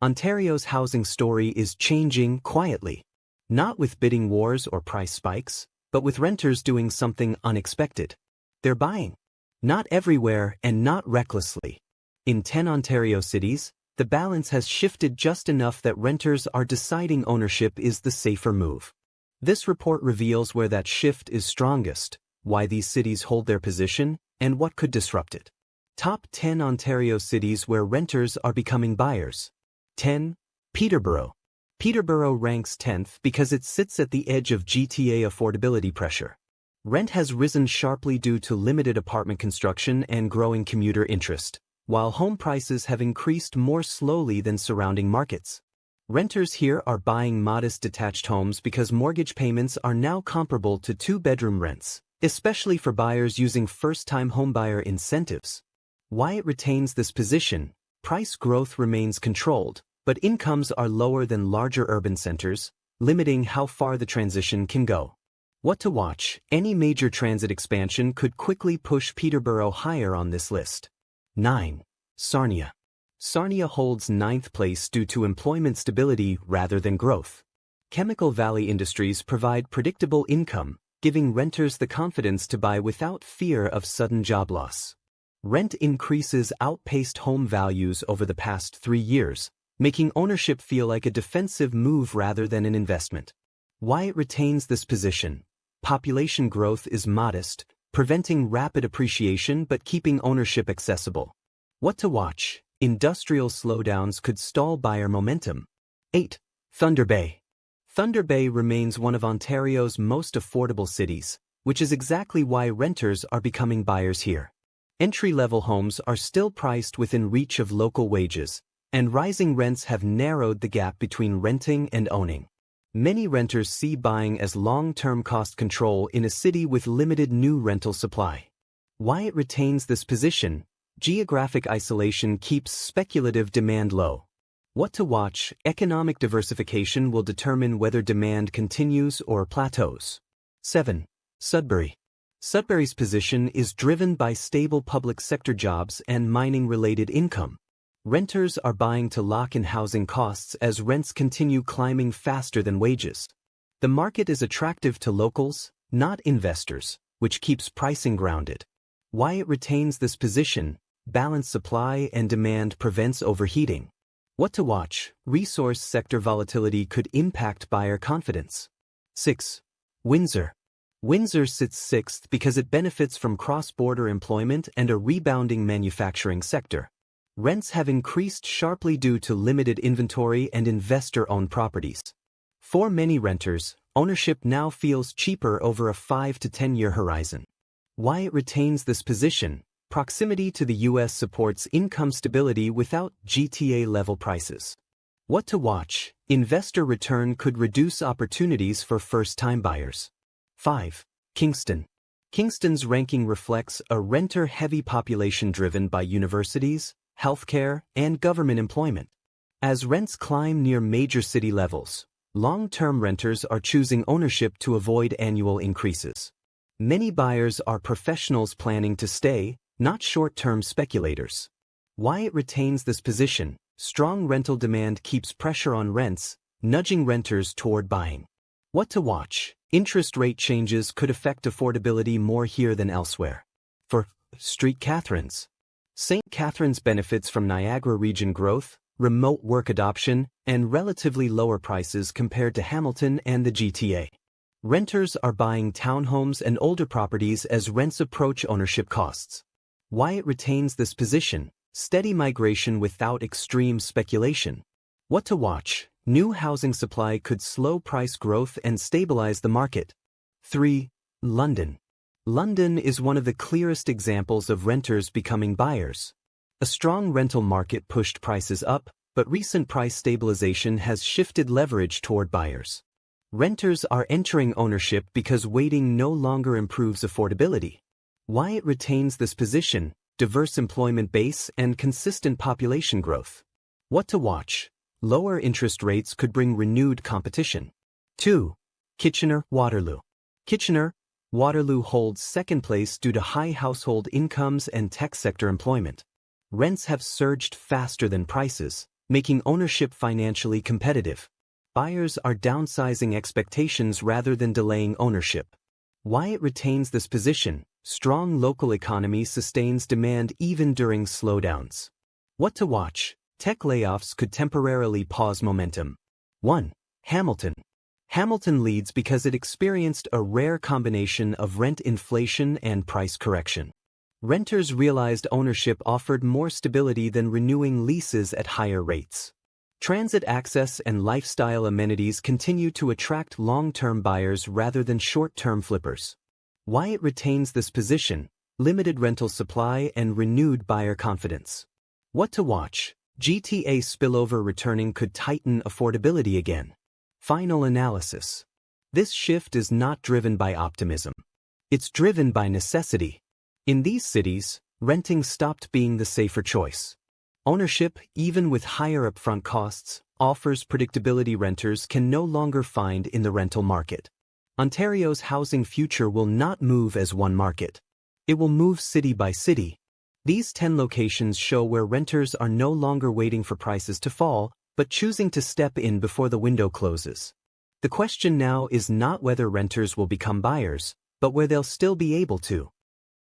Ontario's housing story is changing quietly. Not with bidding wars or price spikes, but with renters doing something unexpected. They're buying. Not everywhere and not recklessly. In 10 Ontario cities, the balance has shifted just enough that renters are deciding ownership is the safer move. This report reveals where that shift is strongest, why these cities hold their position, and what could disrupt it. Top 10 Ontario cities where renters are becoming buyers. 10. Peterborough. Peterborough ranks 10th because it sits at the edge of GTA affordability pressure. Rent has risen sharply due to limited apartment construction and growing commuter interest, while home prices have increased more slowly than surrounding markets. Renters here are buying modest detached homes because mortgage payments are now comparable to two-bedroom rents, especially for buyers using first-time homebuyer incentives. Why it retains this position? Price growth remains controlled, but incomes are lower than larger urban centers, limiting how far the transition can go. What to watch? Any major transit expansion could quickly push Peterborough higher on this list. 9. Sarnia. Sarnia holds 9th place due to employment stability rather than growth. Chemical Valley industries provide predictable income, giving renters the confidence to buy without fear of sudden job loss. Rent increases outpaced home values over the past 3 years, making ownership feel like a defensive move rather than an investment. Why it retains this position? Population growth is modest, preventing rapid appreciation but keeping ownership accessible. What to watch? Industrial slowdowns could stall buyer momentum. 8. Thunder Bay. Thunder Bay remains one of Ontario's most affordable cities, which is exactly why renters are becoming buyers here. Entry-level homes are still priced within reach of local wages, and rising rents have narrowed the gap between renting and owning. Many renters see buying as long-term cost control in a city with limited new rental supply. Why it retains this position? Geographic isolation keeps speculative demand low. What to watch? Economic diversification will determine whether demand continues or plateaus. 7. Sudbury. Sudbury's position is driven by stable public sector jobs and mining-related income. Renters are buying to lock in housing costs as rents continue climbing faster than wages. The market is attractive to locals, not investors, which keeps pricing grounded. Why it retains this position? Balanced supply and demand prevents overheating. What to watch? Resource sector volatility could impact buyer confidence. 6. Windsor. Windsor sits 6th because it benefits from cross-border employment and a rebounding manufacturing sector. Rents have increased sharply due to limited inventory and investor-owned properties. For many renters, ownership now feels cheaper over a 5 to 10-year horizon. Why it retains this position? Proximity to the U.S. supports income stability without GTA-level prices. What to watch? Investor return could reduce opportunities for first-time buyers. 5. Kingston. Kingston's ranking reflects a renter-heavy population driven by universities, healthcare, and government employment. As rents climb near major city levels, long-term renters are choosing ownership to avoid annual increases. Many buyers are professionals planning to stay, not short-term speculators. Why it retains this position? Strong rental demand keeps pressure on rents, nudging renters toward buying. What to watch? Interest rate changes could affect affordability more here than elsewhere. For St. Catharines. St. Catharines benefits from Niagara region growth, remote work adoption, and relatively lower prices compared to Hamilton and the GTA. Renters are buying townhomes and older properties as rents approach ownership costs. Why it retains this position? Steady migration without extreme speculation. What to watch? New housing supply could slow price growth and stabilize the market. 3. London. London is one of the clearest examples of renters becoming buyers. A strong rental market pushed prices up, but recent price stabilization has shifted leverage toward buyers. Renters are entering ownership because waiting no longer improves affordability. Why it retains this position? Diverse employment base and consistent population growth. What to watch? Lower interest rates could bring renewed competition. 2. Kitchener-Waterloo. Kitchener-Waterloo holds second place due to high household incomes and tech sector employment. Rents have surged faster than prices, making ownership financially competitive. Buyers are downsizing expectations rather than delaying ownership. Why it retains this position: strong local economy sustains demand even during slowdowns. What to watch: tech layoffs could temporarily pause momentum. 1. Hamilton. Hamilton leads because it experienced a rare combination of rent inflation and price correction. Renters realized ownership offered more stability than renewing leases at higher rates. Transit access and lifestyle amenities continue to attract long-term buyers rather than short-term flippers. Why it retains this position: limited rental supply and renewed buyer confidence. What to watch: GTA spillover returning could tighten affordability again. Final analysis. This shift is not driven by optimism. It's driven by necessity. In these cities, renting stopped being the safer choice. Ownership, even with higher upfront costs, offers predictability renters can no longer find in the rental market. Ontario's housing future will not move as one market. It will move city by city. These 10 locations show where renters are no longer waiting for prices to fall, but choosing to step in before the window closes. The question now is not whether renters will become buyers, but where they'll still be able to.